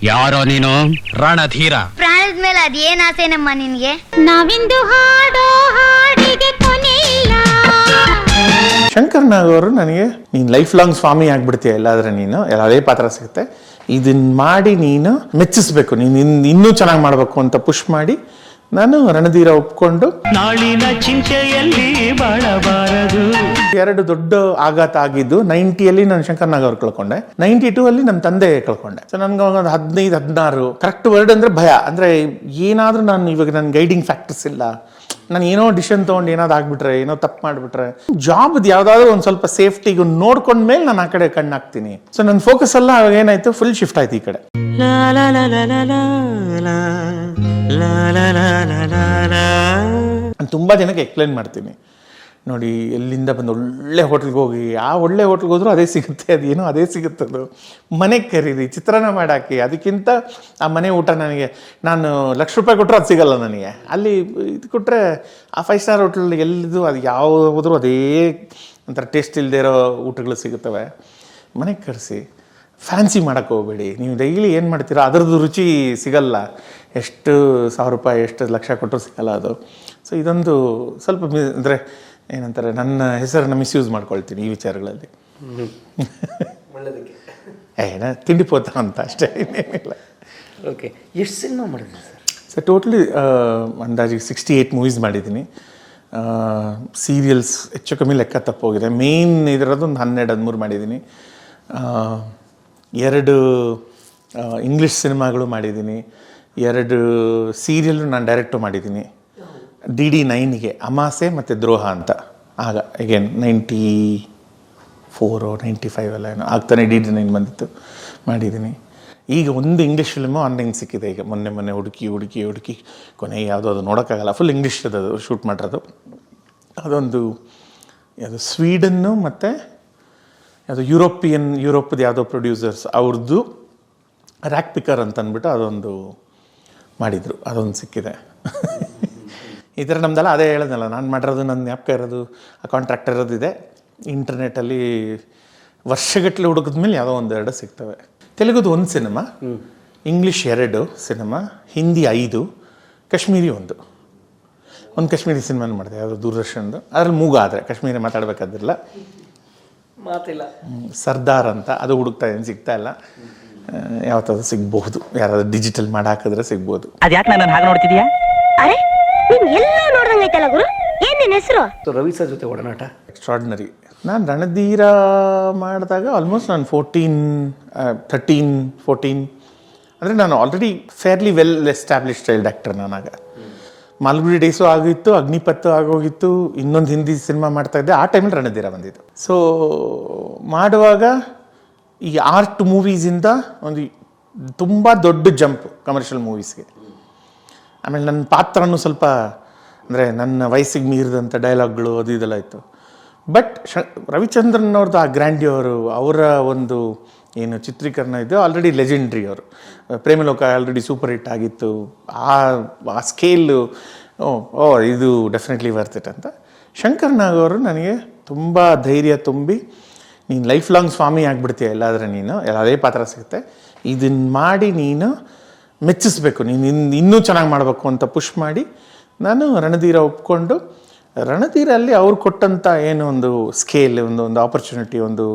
ಯಾರೋ ನೀನು? ರಣಧೀರ. ಪ್ರಾಣದ ಮೇಲೆ ಅದೇನ್ ಆಸೆನಮ್ಮ ನಿನ್ಗೆ? ನಾವಿಂದು ಹಾಡೋ ಹಾಡಿಗೆ ಕೊನೆ ಇಲ್ಲ. ಶಂಕರ್ ನಾಗ್ ಅವರು ನನಗೆ ನೀನು ಲೈಫ್ ಲಾಂಗ್ ಸ್ವಾಮಿ ಆಗ್ಬಿಡ್ತೀಯ ಎಲ್ಲಾದ್ರೆ, ನೀನು ಯಾವುದೇ ಪಾತ್ರ ಸಿಗುತ್ತೆ ಇದನ್ನ ಮಾಡಿ ನೀನು ಮೆಚ್ಚಿಸ್ಬೇಕು, ನೀನು ಇನ್ನೂ ಚೆನ್ನಾಗಿ ಮಾಡಬೇಕು ಅಂತ ಪುಷ್ ಮಾಡಿ ನಾನು ರಣಧೀರ ಒಪ್ಕೊಂಡು ನಾಳಿನ ಚಿಂತೆಯಲ್ಲಿ ಬಾಳಬಾರದು. 2 ದೊಡ್ಡ ಆಘಾತ ಆಗಿದ್ದು 90ಯಲ್ಲಿ ನಾನು ಶಂಕರ್ ನಾಗ್ ಅವ್ರು ಕಳ್ಕೊಂಡೆ, 92ಅಲ್ಲಿ ನನ್ನ ತಂದೆ ಕಳ್ಕೊಂಡೆ. ಸೊ ನನ್ಗೆ ಒಂದು 15-16 ಕರೆಕ್ಟ್ ವರ್ಡ್ ಅಂದ್ರೆ ಭಯ. ಅಂದ್ರೆ ಏನಾದ್ರೂ ನಾನು ಇವಾಗ ನನ್ನ ಗೈಡಿಂಗ್ ಫ್ಯಾಕ್ಟರ್ಸ್ ಇಲ್ಲ, ನಾನು ಏನೋ ಡಿಸಿಷನ್ ತೊಗೊಂಡು ಏನಾದ್ರು ಆಗ್ಬಿಟ್ರೆ, ಏನೋ ತಪ್ಪು ಮಾಡಿಬಿಟ್ರೆ, ಜಾಬ್ದು ಯಾವ್ದಾದ್ರು ಒಂದು ಸ್ವಲ್ಪ ಸೇಫ್ಟಿಗೆ ನೋಡ್ಕೊಂಡ್ಮೇಲೆ ನಾನು ಆ ಕಡೆ ಕಣ್ಣು ಹಾಕ್ತೀನಿ. ಸೊ ನನ್ನ ಫೋಕಸ್ ಎಲ್ಲ ಅವಾಗ ಏನಾಯ್ತು, ಫುಲ್ ಶಿಫ್ಟ್ ಆಯ್ತು ಈ ಕಡೆ. ನಾನು ತುಂಬ ಜನಕ್ಕೆ ಎಕ್ಸ್ಪ್ಲೈನ್ ಮಾಡ್ತೀನಿ, ನೋಡಿ ಎಲ್ಲಿಂದ ಬಂದು ಒಳ್ಳೆ ಹೋಟ್ಲ್ಗೆ ಹೋಗಿ, ಆ ಒಳ್ಳೆ ಹೋಟ್ಲ್ಗೆ ಹೋದ್ರೂ ಅದೇ ಸಿಗುತ್ತೆ, ಅದೇನೋ ಅದೇ ಸಿಗುತ್ತದು. ಮನೆಗೆ ಕರೀರಿ, ಚಿತ್ರಾನ್ನ ಮಾಡಾಕಿ, ಅದಕ್ಕಿಂತ ಆ ಮನೆ ಊಟ ನನಗೆ, ನಾನು ₹1,00,000 ಕೊಟ್ಟರು ಅದು ಸಿಗಲ್ಲ ನನಗೆ. ಅಲ್ಲಿ ಇದು ಕೊಟ್ಟರೆ ಆ 5 ಸ್ಟಾರ್ ಹೋಟ್ಲ್ ಎಲ್ಲಿದು ಅದು ಯಾವ ಹೋದ್ರೂ ಅದೇ ಒಂಥರ ಟೇಸ್ಟ್ ಇಲ್ಲದೆ ಇರೋ ಊಟಗಳು ಸಿಗುತ್ತವೆ. ಮನೆಗೆ ಕರೆಸಿ, ಫ್ಯಾನ್ಸಿ ಮಾಡೋಕ್ಕೆ ಹೋಗಬೇಡಿ. ನೀವು ಡೈಲಿ ಏನು ಮಾಡ್ತೀರೋ ಅದರದ್ದು ರುಚಿ ಸಿಗಲ್ಲ, ಎಷ್ಟು ₹1,000 ಎಷ್ಟು ಲಕ್ಷ ಕೊಟ್ಟರು ಸಿಗಲ್ಲ ಅದು. ಸೊ ಇದೊಂದು ಸ್ವಲ್ಪ ಅಂದರೆ ಏನಂತಾರೆ, ನನ್ನ ಹೆಸರನ್ನು ಮಿಸ್ಯೂಸ್ ಮಾಡ್ಕೊಳ್ತೀನಿ ಈ ವಿಚಾರಗಳಲ್ಲಿ. ಏನ ತಿಂಡಿ ಪೋತ ಅಂತ ಅಷ್ಟೇ, ಇನ್ನೇನಿಲ್ಲ. ಓಕೆ, ಎಷ್ಟು ಸಿನಿಮಾ ಮಾಡಿದ್ರಿ ಸರ್? ಸರ್ ಟೋಟಲಿ ಅಂದಾಜಿಗೆ 68 ಮೂವೀಸ್ ಮಾಡಿದ್ದೀನಿ. ಸೀರಿಯಲ್ಸ್ ಹೆಚ್ಚು ಕಮ್ಮಿ ಲೆಕ್ಕ ತಪ್ಪೋಗಿದೆ. ಮೇನ್ ಇದರದ್ದು ಒಂದು 12-13 ಮಾಡಿದ್ದೀನಿ. 2 ಇಂಗ್ಲೀಷ್ ಸಿನಿಮಾಗಳು ಮಾಡಿದ್ದೀನಿ, 2 ಸೀರಿಯಲ್ಲು ನಾನು ಡೈರೆಕ್ಟು ಮಾಡಿದ್ದೀನಿ. DD9ಗೆ ಅಮಾಸೆ ಮತ್ತು ದ್ರೋಹ ಅಂತ, ಆಗ ಅಗೇನ್ 94 95 ಎಲ್ಲ ಏನೋ ಆಗ್ತಾನೆ DD9 ಬಂದಿತ್ತು, ಮಾಡಿದ್ದೀನಿ. ಈಗ ಒಂದು ಇಂಗ್ಲೀಷ್ ಫಿಲ್ಮು ಆನ್ಲೈನ್ ಸಿಕ್ಕಿದೆ ಈಗ, ಮೊನ್ನೆ ಹುಡುಕಿ ಕೊನೆಗೆ ಯಾವುದೋ ಅದು ನೋಡೋಕ್ಕಾಗಲ್ಲ, ಫುಲ್ ಇಂಗ್ಲೀಷ್ ಅದು ಶೂಟ್ ಮಾಡಿರೋದು. ಅದೊಂದು ಯಾವುದು ಸ್ವೀಡನ್ನು ಮತ್ತು ಯಾವುದೋ ಯುರೋಪ್ದು ಯಾವುದೋ ಪ್ರೊಡ್ಯೂಸರ್ಸ್ ಅವ್ರದ್ದು ರ್ಯಾಕ್ ಪಿಕರ್ ಅಂತ ಅಂದ್ಬಿಟ್ಟು ಅದೊಂದು ಮಾಡಿದರು, ಅದೊಂದು ಸಿಕ್ಕಿದೆ. ಈ ಥರ ನಮ್ದೆಲ್ಲ ಅದೇ ಹೇಳೋದಲ್ಲ, ನಾನು ಮಾಡಿರೋದು, ನನ್ನ ಜ್ಞಾಪಕ ಇರೋದು ಆ ಕಾಂಟ್ರಾಕ್ಟ್ ಇರೋದಿದೆ. ಇಂಟರ್ನೆಟ್ಟಲ್ಲಿ ವರ್ಷಗಟ್ಟಲೆ ಹುಡುಕಿದ್ಮೇಲೆ ಯಾವುದೋ 1-2 ಸಿಗ್ತವೆ. ತೆಲುಗುದು 1 cinema, English 2 cinema, Hindi 5, Kashmiri 1 Kashmiri ಸಿನಿಮಾನ ಮಾಡಿದೆ, ಯಾವುದೋ ದೂರದರ್ಶನದು. ಅದ್ರಲ್ಲಿ ಮೂಗ ಆದರೆ ಕಾಶ್ಮೀರಿ ಮಾತಾಡಬೇಕಾದಿಲ್ಲ, ಮಾತಿಲ್ಲ. ಸರ್ದಾರ್ ಅಂತ ಅದು ಹುಡುಕ್ತಾ ಏನು ಸಿಗ್ತಾ ಇಲ್ಲ, ಯಾವತ್ತಾದ್ರೂ ಸಿಗ್ಬಹುದು, ಯಾರಾದ್ರೂ ಡಿಜಿಟಲ್ ಮಾಡಿ ಹಾಕಿದ್ರೆ ಸಿಗ್ಬೋದು. ಅದ್ಯಾಕೆ ನಾನು ಹಾಗೆ ನೋಡ್ತಿದ್ಯಾ? ಅರೆ ನೀನ್ ಎಲ್ಲ ನೋಡ್ದಂಗೈತಲ್ಲ ಗುರು, ಏನ್ ನಿನ್ ಹೆಸರು? ರವಿ ಸರ್ ಜೊತೆ ಒಡನಾಟ ಎಕ್ಸ್ಟ್ರಾರ್ಡಿನರಿ. ನಾನು ರಣಧೀರ ಮಾಡಿದಾಗ ಆಲ್ಮೋಸ್ಟ್ ನಾನು 13-14 ಅಂದರೆ ನಾನು already fairly well establish child actor. ನಾನಾಗ ಮಾಲ್ಗುಡಿ ಡೇಸು ಆಗಿತ್ತು, ಅಗ್ನಿಪಥ್ ಆಗೋಗಿತ್ತು, ಇನ್ನೊಂದು ಹಿಂದಿ ಸಿನಿಮಾ ಮಾಡ್ತಾಯಿದ್ದೆ. ಆ ಟೈಮಲ್ಲಿ ರಣಧೀರ ಬಂದಿದ್ದು. ಸೊ ಮಾಡುವಾಗ ಈ ಆರ್ಟ್ ಮೂವೀಸಿಂದ ಒಂದು ತುಂಬ ದೊಡ್ಡ ಜಂಪ್ ಕಮರ್ಷಿಯಲ್ ಮೂವೀಸ್ಗೆ. ಆಮೇಲೆ ನನ್ನ ಪಾತ್ರನೂ ಸ್ವಲ್ಪ ಅಂದರೆ ನನ್ನ ವಯಸ್ಸಿಗೆ ಮೀರಿದಂಥ ಡೈಲಾಗ್ಗಳು ಅದು ಇದೆಲ್ಲ ಇತ್ತು. ಬಟ್ ರವಿಚಂದ್ರನ್ ಅವ್ರದ್ದು ಆ ಗ್ರ್ಯಾಂಡ್ಯೂರು, ಅವರ ಒಂದು ಏನು ಚಿತ್ರೀಕರಣ ಇದೆ ಆಲ್ರೆಡಿ ಲೆಜೆಂಡ್ರಿ. ಅವರು ಪ್ರೇಮಲೋಕ ಆಲ್ರೆಡಿ ಸೂಪರ್ ಹಿಟ್ ಆಗಿತ್ತು. ಆ ಸ್ಕೇಲು ಇದು ಡೆಫಿನೆಟ್ಲಿ ವರ್ತ್ ಇಟ್ ಅಂತ. ಶಂಕರ್ ನಾಗ್ ಅವರು ನನಗೆ ತುಂಬ ಧೈರ್ಯ ತುಂಬಿ, ನೀನು ಲೈಫ್ ಲಾಂಗ್ ಸ್ವಾಮಿ ಆಗ್ಬಿಡ್ತೀಯ ಎಲ್ಲಾದರೆ, ನೀನು ಯಾವುದೇ ಪಾತ್ರ ಸಿಗುತ್ತೆ ಇದನ್ನ ಮಾಡಿ ನೀನು ಮೆಚ್ಚಿಸ್ಬೇಕು, ನೀನು ಇನ್ನೂ ಚೆನ್ನಾಗಿ ಮಾಡಬೇಕು ಅಂತ ಪುಷ್ ಮಾಡಿ ನಾನು ರಣಧೀರ ಒಪ್ಕೊಂಡು, ರಣಧೀರಲ್ಲಿ ಅವ್ರು ಕೊಟ್ಟಂಥ ಏನು ಒಂದು ಸ್ಕೇಲ್, ಒಂದು ಆಪರ್ಚುನಿಟಿ, ಒಂದು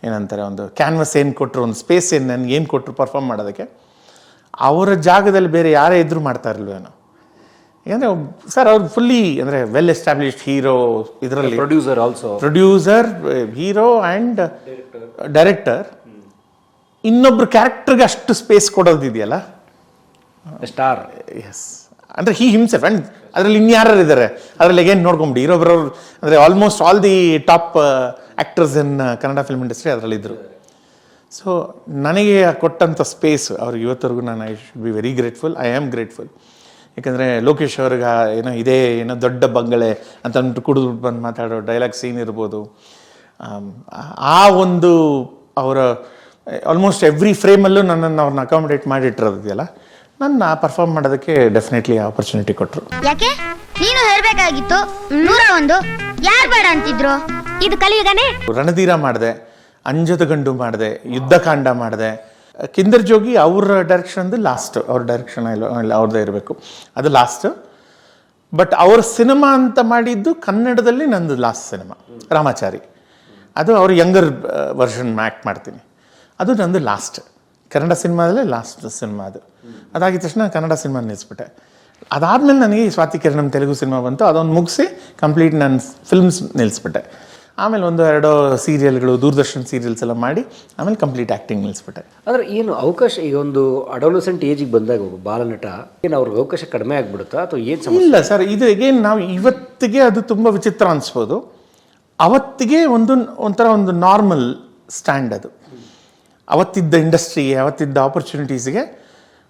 ಏನಂತಾರೆ, ಒಂದು ಕ್ಯಾನ್ವಸ್ ಏನು ಕೊಟ್ಟರು, ಒಂದು ಸ್ಪೇಸ್ ಏನು ನನಗೆ ಏನು ಕೊಟ್ಟರು ಪರ್ಫಾರ್ಮ್ ಮಾಡೋದಕ್ಕೆ, ಅವರ ಜಾಗದಲ್ಲಿ ಬೇರೆ ಯಾರೇ ಇದ್ದರೂ ಮಾಡ್ತಾ ಇರಲ್ವೇನೋ. ಯಾಕಂದರೆ ಸರ್ ಅವ್ರು ಫುಲ್ಲಿ ಅಂದರೆ ವೆಲ್ ಎಸ್ಟಾಬ್ಲಿಷ್ಡ್ ಹೀರೋ, ಇದರಲ್ಲಿ ಪ್ರೊಡ್ಯೂಸರ್, ಹೀರೋ ಆ್ಯಂಡ್ ಡೈರೆಕ್ಟರ್. ಇನ್ನೊಬ್ರು ಕ್ಯಾರೆಕ್ಟರ್ಗೆ ಅಷ್ಟು ಸ್ಪೇಸ್ ಕೊಡೋದಿದೆಯಲ್ಲ, ಸ್ಟಾರ್. ಎಸ್, ಅಂದರೆ ಹಿ ಹಿಮ್ಸೆಲ್ಫ್. ಆ್ಯಂಡ್ ಅದರಲ್ಲಿ ಇನ್ಯಾರು ಇದ್ದಾರೆ, ಅದರಲ್ಲಿ ಏನು ನೋಡ್ಕೊಂಬಿಡಿ, ಇರೋಬ್ರವ್ರು ಅಂದರೆ almost all the top actors in Kannada film industry ಅದರಲ್ಲಿದ್ದರು. ಸೊ ನನಗೆ ಕೊಟ್ಟಂಥ ಸ್ಪೇಸ್ ಅವ್ರಿಗೆ ಇವತ್ತರೆಗೂ ನಾನು I should be very grateful. I am grateful. ಯಾಕಂದರೆ ಲೋಕೇಶ್ ಅವ್ರಿಗೆ ಏನೋ ದೊಡ್ಡ ಬಂಗಲೆ ಅಂತ ಅಂದ್ಬಿಟ್ಟು ಕುಡಿದು ಬಂದು ಮಾತಾಡೋ ಡೈಲಾಗ್ ಸೀನ್ ಇರ್ಬೋದು, ಆ ಒಂದು ಅವರ ಆಲ್ಮೋಸ್ಟ್ ಎವ್ರಿ ಫ್ರೇಮಲ್ಲೂ ನನ್ನನ್ನು ಅವ್ರನ್ನ ಅಕಾಮಡೇಟ್ ಮಾಡಿಟ್ಟಿರೋದಿದೆಯಲ್ಲ, ನನ್ನ ಪರ್ಫಾರ್ಮ್ ಮಾಡೋದಕ್ಕೆ ಡೆಫಿನೆಟ್ಲಿ ಆಪರ್ಚುನಿಟಿ ಕೊಟ್ಟರು. ಯಾಕೆ ನೀನು ಹೇಳಬೇಕಾಗಿತ್ತು 101, ಯಾರು ಬೇಡ ಅಂತಿದ್ರು? ಇದು ಕಲಿಯುಗನೇ. ರಣಧೀರ ಮಾಡಿದೆ, ಅಂಜದ ಗಂಡು ಮಾಡಿದೆ, ಯುದ್ಧಕಾಂಡ ಮಾಡಿದೆ, ಕಿಂದರ್ ಜೋಗಿ ಅವ್ರ ಡೈರೆಕ್ಷನ್ದು ಲಾಸ್ಟ್, ಅವ್ರ ಡೈರೆಕ್ಷನ್ ಅವ್ರದ್ದೇ ಇರಬೇಕು, ಅದು ಲಾಸ್ಟ್. ಬಟ್ ಅವ್ರ ಸಿನಿಮಾ ಅಂತ ಮಾಡಿದ್ದು ಕನ್ನಡದಲ್ಲಿ ನಂದು ಲಾಸ್ಟ್ ಸಿನಿಮಾ ರಾಮಾಚಾರಿ. ಅದು ಅವ್ರ ಯಂಗರ್ ವರ್ಷನ್ ಆ್ಯಕ್ಟ್ ಮಾಡ್ತೀನಿ, ಅದು ನಂದು ಲಾಸ್ಟ್ ಕನ್ನಡ ಸಿನಿಮಾದಲ್ಲೇ ಲಾಸ್ಟ್ ಸಿನಿಮಾ. ಅದಾಗಿದ ತಕ್ಷಣ ಕನ್ನಡ ಸಿನಿಮಾ ನಿಲ್ಲಿಸ್ಬಿಟ್ಟೆ. ಅದಾದಮೇಲೆ ನನಗೆ ಸ್ವಾತಿ ಕಿರಣಂ ತೆಲುಗು ಸಿನಿಮಾ ಬಂತು, ಅದೊಂದು ಮುಗಿಸಿ ಕಂಪ್ಲೀಟ್ ನಾನು ಫಿಲ್ಮ್ಸ್ ನಿಲ್ಲಿಸ್ಬಿಟ್ಟೆ. ಆಮೇಲೆ 1-2 ಸೀರಿಯಲ್ಗಳು, ದೂರದರ್ಶನ್ ಸೀರಿಯಲ್ಸ್ ಎಲ್ಲ ಮಾಡಿ ಆಮೇಲೆ ಕಂಪ್ಲೀಟ್ ಆ್ಯಕ್ಟಿಂಗ್ ನಿಲ್ಲಿಸ್ಬಿಟ್ಟೆ. ಆದರೆ ಏನು ಅವಕಾಶ, ಈಗ ಒಂದು ಅಡೋಲಸೆಂಟ್ ಏಜಿಗೆ ಬಂದಾಗ ಒಬ್ಬ ಬಾಲನಟ ಏನು ಅವ್ರಿಗೆ ಅವಕಾಶ ಕಡಿಮೆ ಆಗಿಬಿಡುತ್ತಾ ಅಥವಾ ಏನು? ಇಲ್ಲ ಸರ್, ಇದು ಏನು ನಾವು ಇವತ್ತಿಗೆ ಅದು ತುಂಬ ವಿಚಿತ್ರ ಅನಿಸ್ಬೋದು. ಅವತ್ತಿಗೆ ಒಂಥರ ಒಂದು ನಾರ್ಮಲ್ ಸ್ಟ್ಯಾಂಡ್ ಅದು. ಅವತ್ತಿದ್ದ ಇಂಡಸ್ಟ್ರಿಗೆ, ಅವತ್ತಿದ್ದ ಆಪರ್ಚುನಿಟೀಸ್ಗೆ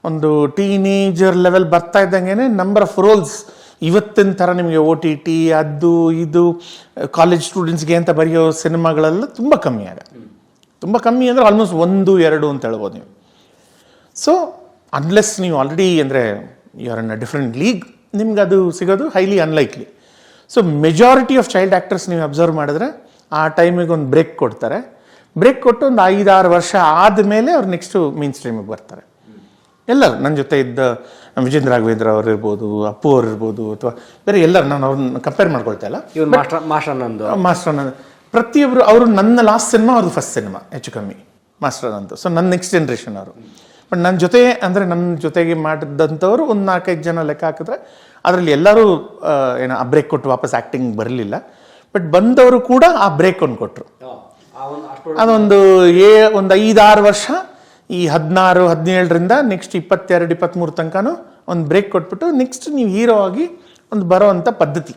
ಒಂದು ಟೀನೇಜರ್ ಲೆವೆಲ್ ಬರ್ತಾ ಇದ್ದಂಗೆ ನಂಬರ್ ಆಫ್ ರೋಲ್ಸ್ ಇವತ್ತಿನ ಥರ ನಿಮಗೆ OTT ಅದು ಇದು ಕಾಲೇಜ್ ಸ್ಟೂಡೆಂಟ್ಸ್ಗೆ ಅಂತ ಬರೆಯೋ ಸಿನಿಮಾಗಳೆಲ್ಲ ತುಂಬ ಕಮ್ಮಿ ತುಂಬ ಕಮ್ಮಿ ಅಂದರೆ ಆಲ್ಮೋಸ್ಟ್ 1-2 ಅಂತ ಹೇಳ್ಬೋದು ನೀವು. ಸೊ ಅನ್ಲೆಸ್ ನೀವು ಆಲ್ರೆಡಿ ಅಂದರೆ you are in a different league, ನಿಮ್ಗೆ ಅದು ಸಿಗೋದು highly unlikely. So majority of child actors ನೀವು ಅಬ್ಸರ್ವ್ ಮಾಡಿದ್ರೆ ಆ ಟೈಮಿಗೆ ಒಂದು ಬ್ರೇಕ್ ಕೊಡ್ತಾರೆ. ಬ್ರೇಕ್ ಕೊಟ್ಟು ಒಂದು 5-6 ವರ್ಷ ಆದಮೇಲೆ ಅವ್ರು ನೆಕ್ಸ್ಟು ಮೇನ್ ಸ್ಟ್ರೀಮಿಗೆ ಬರ್ತಾರೆ. ಎಲ್ಲರೂ ನನ್ನ ಜೊತೆ ಇದ್ದ ವಿಜೇಂದ್ರ ರಾಘವೇಂದ್ರ ಅವ್ರು ಇರ್ಬೋದು, ಅಪ್ಪು ಅವ್ರು ಇರ್ಬೋದು, ಅಥವಾ ಬೇರೆ ಎಲ್ಲರೂ, ನಾನು ಅವ್ರನ್ನ ಕಂಪೇರ್ ಮಾಡ್ಕೊಳ್ತಾ ಇಲ್ಲ. ಮಾಸ್ಟರ್ ಆನಂದ್ ಪ್ರತಿಯೊಬ್ಬರು ಅವರು ನನ್ನ ಲಾಸ್ಟ್ ಸಿನಿಮಾ, ಅವ್ರದ್ದು ಫಸ್ಟ್ ಸಿನಿಮಾ ಹೆಚ್ಚು ಕಮ್ಮಿ ಮಾಸ್ಟರ್ ಆನಂದ್. ಸೊ ನನ್ನ ನೆಕ್ಸ್ಟ್ ಜನ್ರೇಷನ್ ಅವರು. ಬಟ್ ನನ್ನ ಜೊತೆ ಅಂದರೆ ನನ್ನ ಜೊತೆಗೆ ಮಾಡಿದಂಥವ್ರು ಒಂದು 4-5 ಜನ ಲೆಕ್ಕ ಹಾಕಿದ್ರೆ ಅದರಲ್ಲಿ ಎಲ್ಲರೂ ಏನೋ ಆ ಬ್ರೇಕ್ ಕೊಟ್ಟು ವಾಪಸ್ ಆ್ಯಕ್ಟಿಂಗ್ ಬರಲಿಲ್ಲ. ಬಟ್ ಬಂದವರು ಕೂಡ ಆ ಬ್ರೇಕ್ ಒಂದು ಕೊಟ್ಟರು. ಅದೊಂದು 5-6 ವರ್ಷ, ಈ 16-17ರಿಂದ ನೆಕ್ಸ್ಟ್ 22-23 ತನಕನೂ ಒಂದು ಬ್ರೇಕ್ ಕೊಟ್ಬಿಟ್ಟು ನೆಕ್ಸ್ಟ್ ನೀವು ಹೀರೋ ಆಗಿ ಒಂದು ಬರೋ ಅಂಥ ಪದ್ಧತಿ.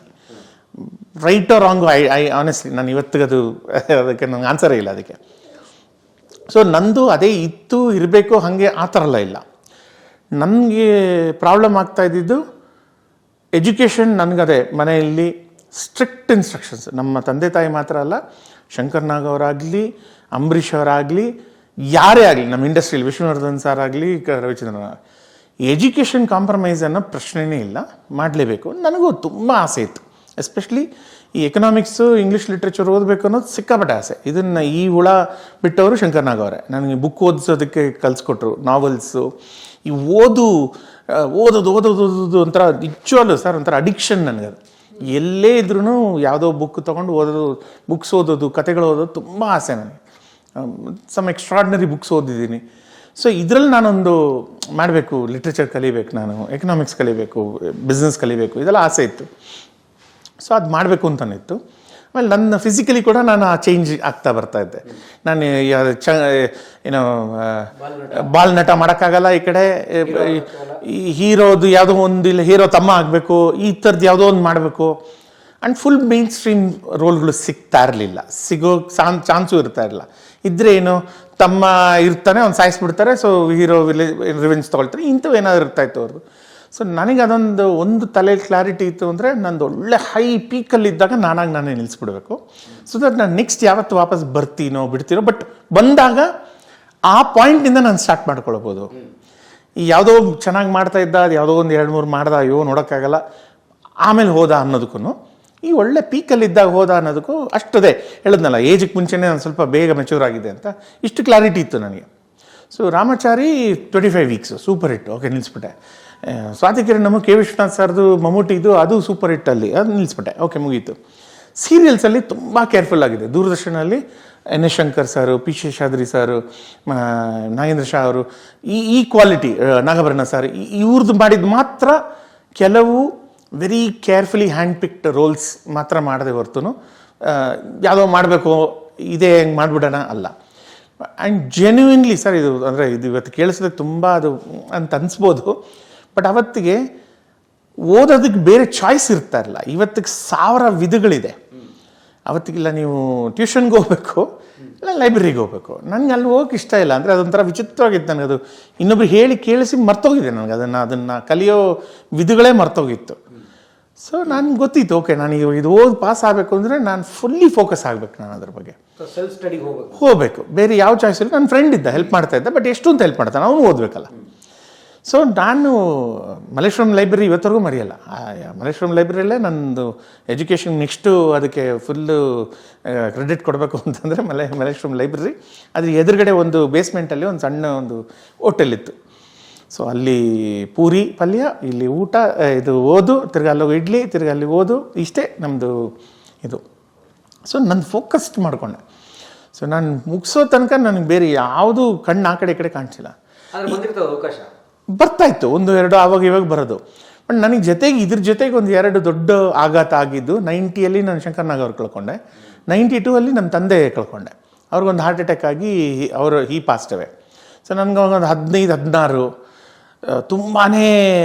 Right or wrong, I honestly ನಾನು ಇವತ್ತಿಗದು ಅದಕ್ಕೆ ನನಗೆ ಆನ್ಸರೇ ಇಲ್ಲ ಅದಕ್ಕೆ. ಸೊ ನಂದು ಅದೇ ಇತ್ತು, ಇರಬೇಕು, ಹಾಗೆ ಆ ಥರ ಎಲ್ಲ ಇಲ್ಲ. ನನಗೆ ಪ್ರಾಬ್ಲಮ್ ಆಗ್ತಾ ಇದ್ದಿದ್ದು ಎಜುಕೇಷನ್. ನನಗದೇ ಮನೆಯಲ್ಲಿ ಸ್ಟ್ರಿಕ್ಟ್ ಇನ್ಸ್ಟ್ರಕ್ಷನ್ಸ್, ನಮ್ಮ ತಂದೆ ತಾಯಿ ಮಾತ್ರ ಅಲ್ಲ, ಶಂಕರ್ ನಾಗ್ ಅವರಾಗಲಿ, ಅಂಬರೀಷ್ ಅವರಾಗಲಿ, ಯಾರೇ ಆಗಲಿ, ನಮ್ಮ ಇಂಡಸ್ಟ್ರಿಯಲ್ಲಿ ವಿಷ್ಣುವರ್ಧನ್ ಸರ್ ಆಗಲಿ, ರವಿಚಂದ್ರನ್, ಎಜುಕೇಷನ್ ಕಾಂಪ್ರಮೈಸ್ ಅನ್ನೋ ಪ್ರಶ್ನೆನೇ ಇಲ್ಲ, ಮಾಡಲೇಬೇಕು. ನನಗೂ ತುಂಬ ಆಸೆ ಇತ್ತು. ಎಸ್ಪೆಷಲಿ ಈ ಎಕನಾಮಿಕ್ಸು, ಇಂಗ್ಲೀಷ್ ಲಿಟ್ರೇಚರ್ ಓದಬೇಕು ಅನ್ನೋದು ಸಿಕ್ಕಾಪಟ್ಟೆ ಆಸೆ. ಇದನ್ನು ಈ ಹುಳ ಬಿಟ್ಟವರು ಶಂಕರ್ ನಾಗ್ ಅವರೇ. ನನಗೆ ಬುಕ್ ಓದಿಸೋದಕ್ಕೆ ಕಲಿಸ್ಕೊಟ್ರು, ನಾವೆಲ್ಸು. ಈ ಓದೋದು ಒಂಥರ ನಿಜವಾಗ್ಲೂ ಸರ್ ಒಂಥರ ಅಡಿಕ್ಷನ್ ನನಗದು. ಎಲ್ಲೇ ಇದ್ರೂ ಯಾವುದೋ ಬುಕ್ ತೊಗೊಂಡು ಓದೋದು, ಬುಕ್ಸ್ ಓದೋದು, ಕತೆಗಳು ಓದೋದು ತುಂಬ ಆಸೆ ನನಗೆ. ಸಮ್ ಎಕ್ಸ್ಟ್ರಾರ್ಡಿನರಿ ಬುಕ್ಸ್ ಓದಿದ್ದೀನಿ. ಸೊ ಇದರಲ್ಲಿ ನಾನೊಂದು ಮಾಡಬೇಕು, ಲಿಟ್ರೇಚರ್ ಕಲಿಬೇಕು, ನಾನು ಎಕನಾಮಿಕ್ಸ್ ಕಲಿಬೇಕು, ಬಿಸ್ನೆಸ್ ಕಲಿಬೇಕು, ಇದೆಲ್ಲ ಆಸೆ ಇತ್ತು. ಸೊ ಅದು ಮಾಡಬೇಕು ಅಂತನಿತ್ತು. ಆಮೇಲೆ ನನ್ನ ಫಿಸಿಕಲಿ ಕೂಡ ನಾನು ಆ ಚೇಂಜ್ ಆಗ್ತಾ ಬರ್ತಾಯಿದ್ದೆ. ನಾನು ಏನೋ ಬಾಲ್ ನಟ ಮಾಡೋಕ್ಕಾಗಲ್ಲ, ಈ ಕಡೆ ಈ ಹೀರೋದು ಯಾವುದೋ ಒಂದು, ಇಲ್ಲ ಹೀರೋ ತಮ್ಮ ಆಗಬೇಕು, ಈ ಥರದ್ದು ಯಾವುದೋ ಒಂದು ಮಾಡಬೇಕು. ಆ್ಯಂಡ್ ಫುಲ್ ಮೇನ್ ಸ್ಟ್ರೀಮ್ ರೋಲ್ಗಳು ಸಿಗ್ತಾ ಇರಲಿಲ್ಲ, ಸಿಗೋ ಚಾನ್ಸು ಇರ್ತಾ ಇರಲಿಲ್ಲ. ಇದ್ದರೆ ಏನು, ತಮ್ಮ ಇರ್ತಾನೆ, ಅವ್ನು ಸಾಯಿಸ್ಬಿಡ್ತಾರೆ, ಸೊ ಹೀರೋ ರಿವೆಂಜ್ ತೊಗೊಳ್ತಾರೆ, ಇಂಥವು ಏನಾದ್ರು ಇರ್ತಾಯಿತ್ತು ಅವ್ರದ್ದು. ಸೊ ನನಗೆ ಒಂದು ತಲೆಯಲ್ಲಿ ಕ್ಲಾರಿಟಿ ಇತ್ತು ಅಂದರೆ, ನಂದು ಒಳ್ಳೆ ಹೈ ಪೀಕಲ್ಲಿದ್ದಾಗ ನಾನೇ ನಿಲ್ಲಿಸ್ಬಿಡ್ಬೇಕು. ಸೊ ದಟ್ ನಾನು ನೆಕ್ಸ್ಟ್ ಯಾವತ್ತು ವಾಪಸ್ ಬರ್ತೀನೋ ಬಿಡ್ತೀನೋ, ಬಟ್ ಬಂದಾಗ ಆ ಪಾಯಿಂಟಿಂದ ನಾನು ಸ್ಟಾರ್ಟ್ ಮಾಡ್ಕೊಳ್ಬೋದು. ಈ ಯಾವುದೋ ಚೆನ್ನಾಗಿ ಮಾಡ್ತಾ ಇದ್ದ, ಅದು ಯಾವುದೋ ಒಂದು 2-3 ಮಾಡ್ದ, ಅಯ್ಯೋ ನೋಡೋಕ್ಕಾಗಲ್ಲ, ಆಮೇಲೆ ಹೋದ ಅನ್ನೋದಕ್ಕೂ, ಈ ಒಳ್ಳೆ ಪೀಕಲ್ಲಿದ್ದಾಗ ಹೋದ ಅನ್ನೋದಕ್ಕೂ ಅಷ್ಟದೇ ಹೇಳಿದ್ನಲ್ಲ, ಏಜಿಗೆ ಮುಂಚೆನೇ ನಾನು ಸ್ವಲ್ಪ ಬೇಗ ಮೆಚೂರ್ ಆಗಿದೆ ಅಂತ, ಇಷ್ಟು ಕ್ಲಾರಿಟಿ ಇತ್ತು ನನಗೆ. So Ramachari 25 weeks super hit, okay ನಿಲ್ಲಿಸ್ಬಿಟ್ಟೆ. ಸ್ವಾತಿ ಕಿರಣ್, ಕೆ ವಿಶ್ವನಾಥ್ ಸರ್ದು, ಮಮ್ಮೂಟಿದು, ಅದು ಸೂಪರ್ ಹಿಟ್ಟಲ್ಲಿ, ಅದು ನಿಲ್ಲಿಸ್ಬಿಟ್ಟೆ, ಓಕೆ ಮುಗೀತು. ಸೀರಿಯಲ್ಸಲ್ಲಿ ತುಂಬ ಕೇರ್ಫುಲ್ ಆಗಿದೆ. ದೂರದರ್ಶನಲ್ಲಿ NS ಶಂಕರ್ ಸರು, P ಶೇಷಾದ್ರಿ ಸರು, ನಾಗೇಂದ್ರ ಶಾ ಅವರು, ಈ ಕ್ವಾಲಿಟಿ, ನಾಗಭರಣ ಸರ್, ಇವ್ರದ್ದು ಮಾಡಿದ್ದು ಮಾತ್ರ ಕೆಲವು very carefully hand picked roles ಮಾತ್ರ ಮಾಡದೆ ಹೊರತು ಯಾವುದೋ ಮಾಡಬೇಕು ಇದೇ ಹೆಂಗೆ ಮಾಡಿಬಿಡೋಣ ಅಲ್ಲ. ಆ್ಯಂಡ್ ಜೆನ್ಯೂನ್ಲಿ ಸರ್, ಇದು ಅಂದರೆ ಇದು ಇವತ್ತು ಕೇಳಿಸೋದಕ್ಕೆ ತುಂಬ ಅದು ಅಂತ ಅನಿಸ್ಬೋದು, ಬಟ್ ಅವತ್ತಿಗೆ ಓದೋದಕ್ಕೆ ಬೇರೆ ಚಾಯ್ಸ್ ಇರ್ತಾ ಇರಲ್ಲ. ಇವತ್ತಿಗೆ 1000 ವಿಧಗಳಿದೆ. ಅವತ್ತಿಗೆಲ್ಲ ನೀವು ಟ್ಯೂಷನ್ಗೆ ಹೋಗ್ಬೇಕು, ಇಲ್ಲ ಲೈಬ್ರರಿಗೆ ಹೋಗ್ಬೇಕು. ನನಗೆ ಅಲ್ಲಿ ಹೋಗೋಕೆ ಇಷ್ಟ ಇಲ್ಲ. ಅಂದರೆ ಅದೊಂಥರ ವಿಚಿತ್ರವಾಗಿತ್ತು ನನಗೆ. ಅದು ಇನ್ನೊಬ್ರು ಹೇಳಿ ಕೇಳಿಸಿ ಮರ್ತೋಗಿದೆ ನನಗೆ. ಅದನ್ನು ಕಲಿಯೋ ವಿಧಗಳೇ ಮರ್ತೋಗಿತ್ತು. ಸೊ ನನಗೆ ಗೊತ್ತಿತ್ತು, ಓಕೆ ನಾನು ಇದು ಓದಿ ಪಾಸ್ ಆಗಬೇಕು ಅಂದರೆ ನಾನು ಫುಲ್ಲಿ ಫೋಕಸ್ ಆಗಬೇಕು, ನಾನು ಅದ್ರ ಬಗ್ಗೆ ಸೆಲ್ಫ್ ಸ್ಟಡಿಗೆ ಹೋಗಬೇಕು. ಬೇರೆ ಯಾವ ಚಾಯ್ಸ್ ಇಲ್ಲ. ನನ್ನ ಫ್ರೆಂಡ್ ಇದ್ದ, ಹೆಲ್ಪ್ ಮಾಡ್ತಾ ಇದ್ದ, ಬಟ್ ಎಷ್ಟು ಅಂತ ಹೆಲ್ಪ್ ಮಾಡ್ತಾನೆ, ಅವನು ಓದಬೇಕಲ್ಲ. ಸೊ ನಾನು ಮಲ್ಲೇಶ್ವರಂ ಲೈಬ್ರರಿ ಇವತ್ತರೆಗೂ ಮರೆಯಲ್ಲ. ಮಲ್ಲೇಶ್ವರಂ ಲೈಬ್ರರಿಯಲ್ಲೇ ನಂದು ಎಜುಕೇಷನ್ ನೆಕ್ಸ್ಟು ಅದಕ್ಕೆ ಫುಲ್ಲು ಕ್ರೆಡಿಟ್ ಕೊಡಬೇಕು ಅಂತಂದರೆ ಮಲ್ಲೇಶ್ವರಂ ಲೈಬ್ರರಿ. ಅದ್ರ ಎದುರುಗಡೆ ಒಂದು ಬೇಸ್ಮೆಂಟಲ್ಲಿ ಒಂದು ಸಣ್ಣ ಒಂದು ಹೋಟೆಲ್ ಇತ್ತು. ಸೊ ಅಲ್ಲಿ ಪೂರಿ ಪಲ್ಯ, ಇಲ್ಲಿ ಊಟ, ಇದು ಓದು, ತಿರ್ಗಿ ಅಲ್ಲಿ ಇಡ್ಲಿ, ತಿರ್ಗಿ ಅಲ್ಲಿ ಓದು, ಇಷ್ಟೇ ನಮ್ಮದು ಇದು. ಸೊ ನಾನು ಫೋಕಸ್ಡ್ ಮಾಡಿಕೊಂಡೆ. ಸೊ ನಾನು ಮುಗಿಸೋ ತನಕ ನನಗೆ ಬೇರೆ ಯಾವುದು ಕಣ್ಣು ಆ ಕಡೆ ಈ ಕಡೆ ಕಾಣಿಸಿಲ್ಲ. ಅವಕಾಶ ಬರ್ತಾಯಿತ್ತು, 1-2 ಆವಾಗ ಇವಾಗ ಬರೋದು. ಬಟ್ ನನಗೆ ಜೊತೆಗೆ ಇದ್ರ ಜೊತೆಗೆ ಒಂದು 2 ದೊಡ್ಡ ಆಘಾತ ಆಗಿದ್ದು. 90 ನಾನು ಶಂಕರ್ ನಾಗ್ ಅವ್ರು ಕಳ್ಕೊಂಡೆ. 92 ನಮ್ಮ ತಂದೆ ಕಳ್ಕೊಂಡೆ. ಅವ್ರಿಗೊಂದು ಹಾರ್ಟ್ ಅಟ್ಯಾಕ್ ಆಗಿ ಈ ಪಾಸ್ಟ್ ಅವೇ. ಸೊ ನನಗೆ ಒಂದು 15-16 ತುಂಬಾ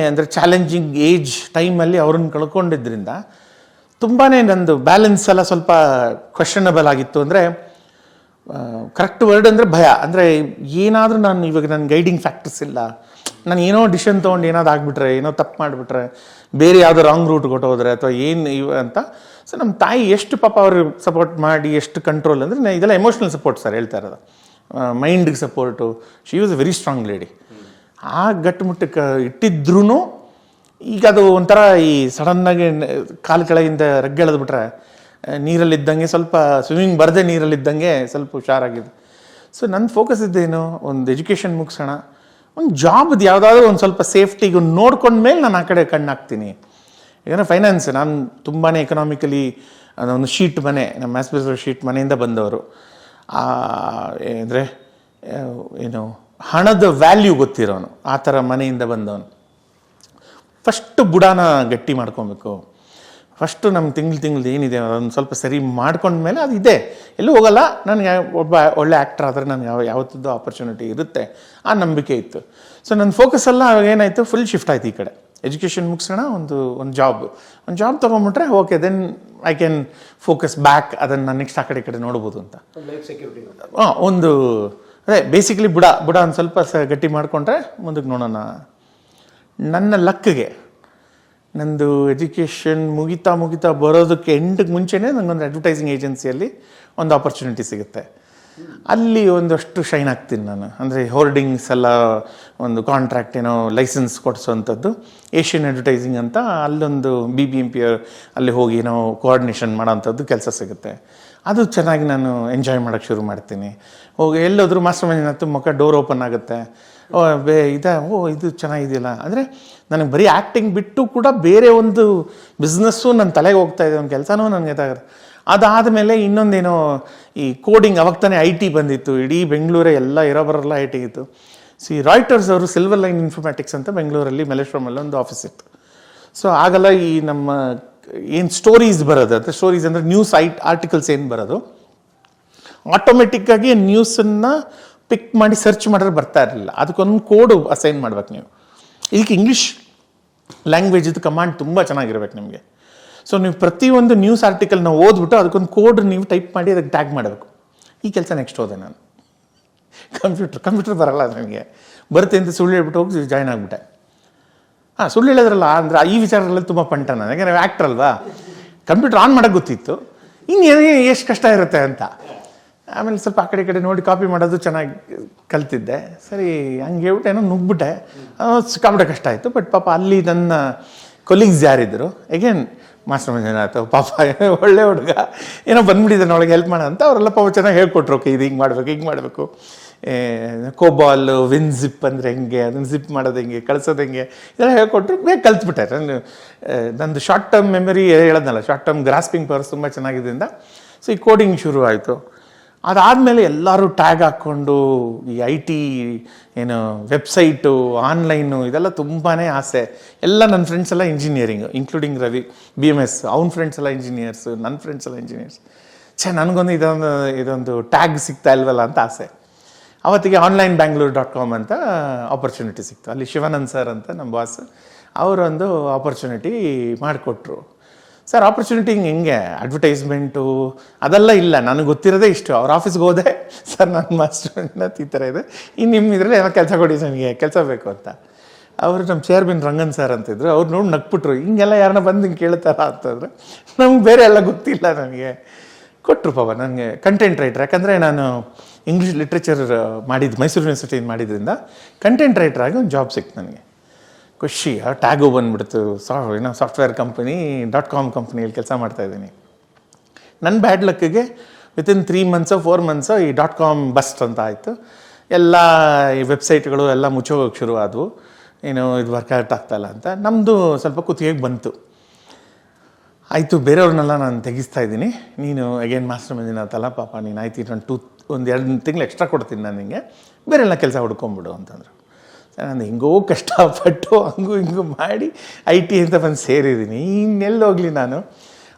ಅಂದರೆ ಚಾಲೆಂಜಿಂಗ್ ಏಜ್ ಟೈಮಲ್ಲಿ ಅವ್ರನ್ನ ಕಳ್ಕೊಂಡಿದ್ದರಿಂದ ತುಂಬಾ ನಂದು ಬ್ಯಾಲೆನ್ಸ್ ಎಲ್ಲ ಸ್ವಲ್ಪ ಕ್ವೆಶನಬಲ್ ಆಗಿತ್ತು. ಅಂದರೆ ಕರೆಕ್ಟ್ ವರ್ಡ್ ಅಂದರೆ ಭಯ. ಅಂದರೆ ಏನಾದರೂ ನಾನು ಇವಾಗ ನನ್ನ ಗೈಡಿಂಗ್ ಫ್ಯಾಕ್ಟರ್ಸ್ ಇಲ್ಲ, ನಾನು ಏನೋ ಡಿಸಿಷನ್ ತೊಗೊಂಡು ಏನಾದ್ರು ಆಗಿಬಿಟ್ರೆ, ಏನೋ ತಪ್ಪು ಮಾಡಿಬಿಟ್ರೆ, ಬೇರೆ ಯಾವುದೋ ರಾಂಗ್ ರೂಟ್ ಕೊಟ್ಟೋದ್ರೆ ಅಥವಾ ಏನು ಅಂತ. ಸೊ ನಮ್ಮ ತಾಯಿ ಎಷ್ಟು ಪಾಪ ಅವ್ರಿಗೆ ಸಪೋರ್ಟ್ ಮಾಡಿ, ಎಷ್ಟು ಕಂಟ್ರೋಲ್ ಅಂದರೆ ಇದೆಲ್ಲ ಎಮೋಷ್ನಲ್ ಸಪೋರ್ಟ್ ಸರ್ ಹೇಳ್ತಾ ಇರೋದು, ಮೈಂಡಿಗೆ support. She was a very strong lady. ಆ ಗಟ್ಟುಮುಟ್ಟಕ್ಕೆ ಇಟ್ಟಿದ್ರೂ ಈಗ ಅದು ಒಂಥರ ಈ ಸಡನ್ನಾಗಿ ಕಾಲು ಕೆಳಗಿಂದ ರಗ್ಗೆಳೆದ್ಬಿಟ್ರೆ ನೀರಲ್ಲಿದ್ದಂಗೆ, ಸ್ವಲ್ಪ ಸ್ವಿಮ್ಮಿಂಗ್ ಬರದೆ ನೀರಲ್ಲಿದ್ದಂಗೆ ಸ್ವಲ್ಪ ಹುಷಾರಾಗಿದೆ. ಸೊ ನನ್ನ ಫೋಕಸ್ ಇದ್ದೇನು, ಒಂದು ಎಜುಕೇಷನ್ ಮುಗಿಸೋಣ, ಒಂದು ಜಾಬ್ದು ಯಾವುದಾದ್ರೂ ಒಂದು ಸ್ವಲ್ಪ ಸೇಫ್ಟಿಗೆ ನೋಡ್ಕೊಂಡ್ಮೇಲೆ ನಾನು ಆ ಕಡೆ ಕಣ್ಣು ಹಾಕ್ತೀನಿ. ಯಾಕಂದರೆ ಫೈನಾನ್ಸ್, ನಾನು ತುಂಬಾ ಎಕನಾಮಿಕಲಿ ಒಂದು ಶೀಟ್ ಮನೆ, ನಮ್ಮ ಮ್ಯಾಸ್ಬಿಸ್ ಶೀಟ್ ಮನೆಯಿಂದ ಬಂದವರು. ಅಂದರೆ ಏನು ಹಣದ ವ್ಯಾಲ್ಯೂ ಗೊತ್ತಿರೋನು, ಆ ಥರ ಮನೆಯಿಂದ ಬಂದವನು. ಫಸ್ಟು ಬುಡಾನ ಗಟ್ಟಿ ಮಾಡ್ಕೊಬೇಕು. ಫಸ್ಟು ನಮ್ಮ ತಿಂಗಳು ಏನಿದೆ ಅದನ್ನು ಸ್ವಲ್ಪ ಸರಿ ಮಾಡ್ಕೊಂಡ್ಮೇಲೆ ಅದು ಇದೆ, ಎಲ್ಲೂ ಹೋಗಲ್ಲ. ನನಗೆ ಒಬ್ಬ ಒಳ್ಳೆ ಆ್ಯಕ್ಟರ್ ಆದರೆ ನನಗೆ ಯಾವತ್ತದ್ದು ಆಪರ್ಚುನಿಟಿ ಇರುತ್ತೆ ಆ ನಂಬಿಕೆ ಇತ್ತು. ಸೊ ನನ್ನ ಫೋಕಸ್ ಎಲ್ಲ ಏನಾಯಿತು, ಫುಲ್ ಶಿಫ್ಟ್ ಆಯಿತು ಈ ಕಡೆ. ಎಜುಕೇಷನ್ ಮುಗಿಸೋಣ, ಒಂದು ಜಾಬ್ ತೊಗೊಂಬಿಟ್ರೆ okay, then I can focus back, ಅದನ್ನು ನಾನು ನೆಕ್ಸ್ಟ್ ಆ ಕಡೆ ನೋಡ್ಬೋದು ಅಂತ. ಒಂದು ಅದೇ ಬೇಸಿಕಲಿ ಬುಡ ಒಂದು ಸ್ವಲ್ಪ ಗಟ್ಟಿ ಮಾಡಿಕೊಂಡ್ರೆ ಮುಂದಕ್ಕೆ ನೋಡೋಣ. ನನ್ನ ಲಕ್ಕಿಗೆ ನಂದು ಎಜುಕೇಷನ್ ಮುಗಿತಾ ಬರೋದಕ್ಕೆ ಎಂಟಕ್ಕೆ ಮುಂಚೆನೇ ನನಗೊಂದು ಅಡ್ವರ್ಟೈಸಿಂಗ್ ಏಜೆನ್ಸಿಯಲ್ಲಿ ಒಂದು ಆಪರ್ಚುನಿಟಿ ಸಿಗುತ್ತೆ. ಅಲ್ಲಿ ಒಂದಷ್ಟು ಶೈನ್ ಆಗ್ತೀನಿ ನಾನು. ಅಂದರೆ ಹೋರ್ಡಿಂಗ್ಸ್ ಎಲ್ಲ ಒಂದು ಕಾಂಟ್ರಾಕ್ಟ್ ಲೈಸೆನ್ಸ್ ಕೊಡಿಸೋವಂಥದ್ದು, ಏಷ್ಯನ್ ಅಡ್ವರ್ಟೈಸಿಂಗ್ ಅಂತ, ಅಲ್ಲೊಂದು BBMP ಅಲ್ಲಿ ಹೋಗಿ ಕೋಆರ್ಡಿನೇಷನ್ ಮಾಡೋವಂಥದ್ದು ಕೆಲಸ ಸಿಗುತ್ತೆ. ಅದು ಚೆನ್ನಾಗಿ ನಾನು ಎಂಜಾಯ್ ಮಾಡೋಕ್ಕೆ ಶುರು ಮಾಡ್ತೀನಿ. ಹೋಗಿ ಎಲ್ಲೋದ್ರೂ ಮಾಸ್ಟರ್ ಮೈಂಡ್ ಮುಖ ಡೋರ್ ಓಪನ್ ಆಗುತ್ತೆ. ಇದು ಚೆನ್ನಾಗಿದೆಯಲ್ಲ. ಅಂದರೆ ನನಗೆ ಬರೀ ಆ್ಯಕ್ಟಿಂಗ್ ಬಿಟ್ಟು ಕೂಡ ಬೇರೆ ಒಂದು ಬಿಸ್ನೆಸ್ಸು ನನ್ನ ತಲೆಗೆ ಹೋಗ್ತಾ ಇದೆ, ಒಂದು ಕೆಲಸನೂ ನನಗೆ ಗೊತ್ತಾಗುತ್ತೆ. ಅದಾದಮೇಲೆ ಇನ್ನೊಂದೇನೋ ಈ ಕೋಡಿಂಗ್, ಅವಾಗ ತಾನೇ IT ಬಂದಿತ್ತು, ಇಡೀ ಬೆಂಗಳೂರೇ ಎಲ್ಲ ಇರೋಬರೆಲ್ಲ IT ಇತ್ತು. ರಾಯ್ಟರ್ಸ್ ಅವರು ಸಿಲ್ವರ್ ಲೈನ್ ಇನ್ಫಾರ್ಮ್ಯಾಟಿಕ್ಸ್ ಅಂತ ಬೆಂಗಳೂರಲ್ಲಿ ಮಲ್ಲೇಶ್ವರಮಲ್ಲಿ ಒಂದು ಆಫೀಸ್ ಇತ್ತು. ಸೊ ಆಗೆಲ್ಲ ಈ ನಮ್ಮ ಏನು ಸ್ಟೋರೀಸ್ ಬರೋದು, ಅಂದರೆ ಸ್ಟೋರೀಸ್ ಅಂದರೆ ನ್ಯೂಸ್ ಆರ್ಟಿಕಲ್ಸ್ ಏನು ಬರೋದು, ಆಟೋಮೆಟಿಕ್ಕಾಗಿ ನ್ಯೂಸನ್ನು ಪಿಕ್ ಮಾಡಿ ಸರ್ಚ್ ಮಾಡಿದ್ರೆ ಬರ್ತಾ ಇರಲಿಲ್ಲ. ಅದಕ್ಕೊಂದು ಕೋಡು ಅಸೈನ್ ಮಾಡ್ಬೇಕು ನೀವು. ಇದಕ್ಕೆ ಇಂಗ್ಲೀಷ್ ಲ್ಯಾಂಗ್ವೇಜಿದು ಕಮಾಂಡ್ ತುಂಬ ಚೆನ್ನಾಗಿರ್ಬೇಕು ನಿಮಗೆ. ಸೊ ನೀವು ಪ್ರತಿಯೊಂದು ನ್ಯೂಸ್ ಆರ್ಟಿಕಲ್ನ ಓದ್ಬಿಟ್ಟು ಅದಕ್ಕೊಂದು ಕೋಡ್ ನೀವು ಟೈಪ್ ಮಾಡಿ ಅದಕ್ಕೆ ಟ್ಯಾಗ್ ಮಾಡಬೇಕು. ಈ ಕೆಲಸ ನೆಕ್ಸ್ಟ್ ಹೋದೆ ನಾನು. ಕಂಪ್ಯೂಟರ್ ಬರಲ್ಲ ನನಗೆ, ಬರುತ್ತೆ ಅಂತ ಸುಳ್ಳು ಹೇಳ್ಬಿಟ್ಟು ಹೋಗಿ ಜಾಯ್ನ್ ಆಗಿಬಿಟ್ಟೆ. ಸುಳ್ಳು ಹೇಳಿದ್ರಲ್ಲ ಅಂದರೆ ಈ ವಿಚಾರಗಳಲ್ಲಿ ತುಂಬ ಪಂಟ ನಾನು, ಯಾಕೆಂದರೆ ಆ್ಯಕ್ಟರ್ ಅಲ್ವಾ, ಕಂಪ್ಯೂಟರ್ ಆನ್ ಮಾಡೋಕ್ಕೆ ಗೊತ್ತಿತ್ತು, ಇನ್ನು ಎಷ್ಟು ಕಷ್ಟ ಇರುತ್ತೆ ಅಂತ. ಆಮೇಲೆ ಸ್ವಲ್ಪ ಆ ಕಡೆ ನೋಡಿ ಕಾಪಿ ಮಾಡೋದು ಚೆನ್ನಾಗಿ ಕಲ್ತಿದ್ದೆ. ಸರಿ ಹಂಗೆ ಹೇಳ್ಬಿಟ್ಟು ಏನೋ ನುಗ್ಬಿಟ್ಟೆ, ಸಿಕ್ಕಾಬಿಟ್ಟೆ ಕಷ್ಟ ಆಯಿತು. ಬಟ್ ಪಾಪ ಅಲ್ಲಿ ನನ್ನ ಕೊಲೀಗ್ಸ್ ಯಾರಿದ್ದರು, ಅಗೇನ್ ಮಾಸ್ಟರ್ ಮಂಜನ ಆಯ್ತು, ಪಾಪ ಒಳ್ಳೆ ಹುಡುಗ, ಏನೋ ಬಂದ್ಬಿಟ್ಟಿದ್ದಾನೆ ಒಳಗೆ ಹೆಲ್ಪ್ ಮಾಡೋಣ ಅಂತ. ಅವರೆಲ್ಲ ಪಾಪ ಚೆನ್ನಾಗಿ ಹೇಳ್ಕೊಟ್ರು, ಓಕೆ ಇದು ಹಿಂಗೆ ಮಾಡಬೇಕು, ಕೋಬಾಲ್ ವಿನ್ ಜಿಪ್ ಅಂದರೆ ಹೆಂಗೆ, ಅದನ್ನು ಜಿಪ್ ಮಾಡೋದು ಹೆಂಗೆ, ಕಳಿಸೋದು ಹೆಂಗೆ, ಇದೆಲ್ಲ ಹೇಳ್ಕೊಟ್ರು. ಬೇಗ ಕಲ್ತ್ಬಿಟ್ಟೆ. ನಂದು ಶಾರ್ಟ್ ಟರ್ಮ್ ಮೆಮೊರಿ ಹೇಳೋದಲ್ಲ, ಶಾರ್ಟ್ ಟರ್ಮ್ ಗ್ರಾಸ್ಪಿಂಗ್ ಪವರ್ಸ್ ತುಂಬ ಚೆನ್ನಾಗಿದ್ದರಿಂದ ಸೊ ಈ ಕೋಡಿಂಗ್ ಶುರು ಆಯಿತು. ಅದಾದಮೇಲೆ ಎಲ್ಲರೂ ಟ್ಯಾಗ್ ಹಾಕ್ಕೊಂಡು ಈ IT ವೆಬ್ಸೈಟು, ಆನ್ಲೈನು, ಇದೆಲ್ಲ ತುಂಬಾ ಆಸೆ. ಎಲ್ಲ ನನ್ನ ಫ್ರೆಂಡ್ಸ್ ಎಲ್ಲ ಇಂಜಿನಿಯರಿಂಗು, ಇನ್ಕ್ಲೂಡಿಂಗ್ ರವಿ BMS, ಅವ್ನ ಫ್ರೆಂಡ್ಸ್ ಎಲ್ಲ ಇಂಜಿನಿಯರ್ಸು, ನನ್ನ ಫ್ರೆಂಡ್ಸ್ ಎಲ್ಲ ಇಂಜಿನಿಯರ್ಸ್. ನನಗೊಂದು ಇದೊಂದು ಟ್ಯಾಗ್ ಸಿಗ್ತಾ ಇಲ್ವಲ್ಲ ಅಂತ ಆಸೆ. ಅವತ್ತಿಗೆ onlinebangalore.com ಅಂತ ಆಪರ್ಚುನಿಟಿ ಸಿಕ್ತು. ಅಲ್ಲಿ ಶಿವಾನಂದ್ ಸರ್ ಅಂತ ನಮ್ಮ ಬಾಸ್, ಅವರೊಂದು ಆಪರ್ಚುನಿಟಿ ಮಾಡಿಕೊಟ್ರು. ಸರ್ ಆಪರ್ಚುನಿಟಿ ಹೆಂಗೆ, ಅಡ್ವರ್ಟೈಸ್ಮೆಂಟು ಅದೆಲ್ಲ ಇಲ್ಲ, ನನಗೆ ಗೊತ್ತಿರೋದೇ ಇಷ್ಟು. ಅವ್ರ ಆಫೀಸ್ಗೆ ಹೋದೆ, ಸರ್ ನನ್ನ ಮಾಸ್ಟರ್ ಈ ಥರ ಇದೆ, ಇನ್ನು ನಿಮ್ಮ ಇದರಲ್ಲಿ ಏನೋ ಕೆಲಸ ಕೊಡಿ, ನನಗೆ ಕೆಲಸ ಬೇಕು ಅಂತ. ಅವರು ನಮ್ಮ ಚೇರ್ಮನ್ ರಂಗನ್ ಸರ್ ಅಂತಿದ್ರು. ಅವ್ರು ನೋಡಿ ನಕ್ಬಿಟ್ರು, ಹಿಂಗೆಲ್ಲ ಯಾರನ್ನ ಬಂದು ಹಿಂಗೆ ಕೇಳ್ತಾರ ಅಂತಂದ್ರೆ. ನಮ್ಗೆ ಬೇರೆ ಎಲ್ಲ ಗೊತ್ತಿಲ್ಲ, ನನಗೆ ಕೊಟ್ಟರು ಪಾಪ. ನನಗೆ ಕಂಟೆಂಟ್ ರೈಟರ್, ಯಾಕಂದರೆ ನಾನು ಇಂಗ್ಲೀಷ್ ಲಿಟ್ರೇಚರ್ ಮೈಸೂರು ಯೂನಿವರ್ಸಿಟಿಯಿಂದ ಮಾಡಿದ್ರಿಂದ ಕಂಟೆಂಟ್ ರೈಟರ್ ಆಗಿ ಒಂದು ಜಾಬ್ ಸಿಕ್ತು ನನಗೆ. ಖುಷಿ. ಟ್ಯಾಗು ಬಂದ್ಬಿಡ್ತು. ಸಾಫ್ಟ್ವೇರ್ ಕಂಪನಿ .com ಕಂಪ್ನಿಯಲ್ಲಿ ಕೆಲಸ ಮಾಡ್ತಾಯಿದ್ದೀನಿ. ನನ್ನ ಬ್ಯಾಡ್ ಲಕ್ಕಿಗೆ ವಿತಿನ್ 3 months 4 months ಈ .com ಬಸ್ಟ್ ಅಂತ ಆಯಿತು. ಎಲ್ಲ ಈ ವೆಬ್ಸೈಟ್ಗಳು ಎಲ್ಲ ಮುಚ್ಚೋಗೋಕ್ಕೆ ಶುರು ಆದವು. ಏನು ಇದು ವರ್ಕೌಟ್ ಆಗ್ತಾಯಿಲ್ಲ ಅಂತ ನಮ್ಮದು ಸ್ವಲ್ಪ ಕುತ್ತಿಗೆಗೆ ಬಂತು. ಆಯಿತು, ಬೇರೆಯವ್ರನ್ನೆಲ್ಲ ನಾನು ತೆಗಿಸ್ತಾ ಇದ್ದೀನಿ, ನೀನು ಅಗೇನ್ ಮಾಸ್ಟರ್ ಮಂಜಿನ ಅಂತಲ್ಲ ಪಾಪ, ನೀನು ಆಯ್ತು ನಾನು 1-2 ತಿಂಗಳು ಎಕ್ಸ್ಟ್ರಾ ಕೊಡ್ತೀನಿ ನಾನು ನಿಮಗೆ, ಬೇರೆಲ್ಲ ಕೆಲಸ ಹುಡ್ಕೊಂಬಿಡು ಅಂತಂದರು. ಸರ್ ನಾನು ಹಿಂಗೋ ಕಷ್ಟಪಟ್ಟು ಹಂಗೂ ಹಿಂಗೂ ಮಾಡಿ IT ಅಂತ ಬಂದು ಸೇರಿದ್ದೀನಿ. ಇನ್ನೆಲ್ಲಿ ಹೋಗಲಿ ನಾನು.